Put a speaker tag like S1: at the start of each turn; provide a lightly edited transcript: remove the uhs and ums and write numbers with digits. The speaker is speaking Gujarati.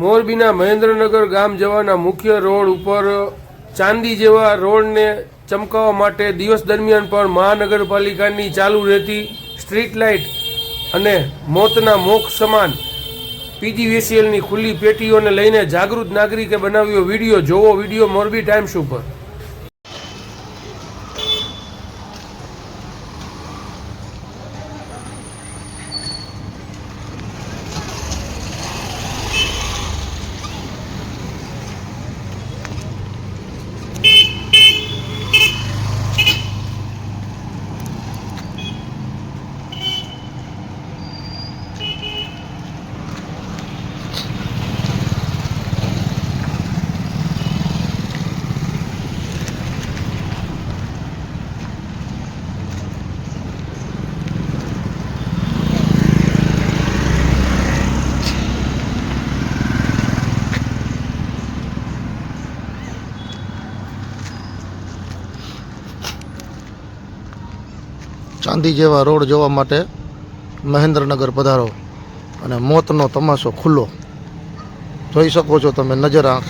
S1: મોરબીના મહેન્દ્રનગર ગામ જવાના મુખ્ય રોડ ઉપર ચાંદી જેવા રોડને ચમકાવવા માટે દિવસ દરમિયાન પણ મહાનગરપાલિકાની ચાલુ રહેતી સ્ટ્રીટ લાઇટ અને મોતના મોક્ષ સમાન પીજીવીસીએલની ખુલ્લી પેટીઓને લઈને જાગૃત નાગરિકે બનાવ્યો વિડીયો. જોવો વિડીયો મોરબી ટાઈમ્સ ઉપર.
S2: ચાંદી જેવા રોડ જોવા માટે મહેન્દ્રનગર પધારો અને મોતનો તમાશો ખુલ્લો જોઈ શકો છો તમે નજર આંખ.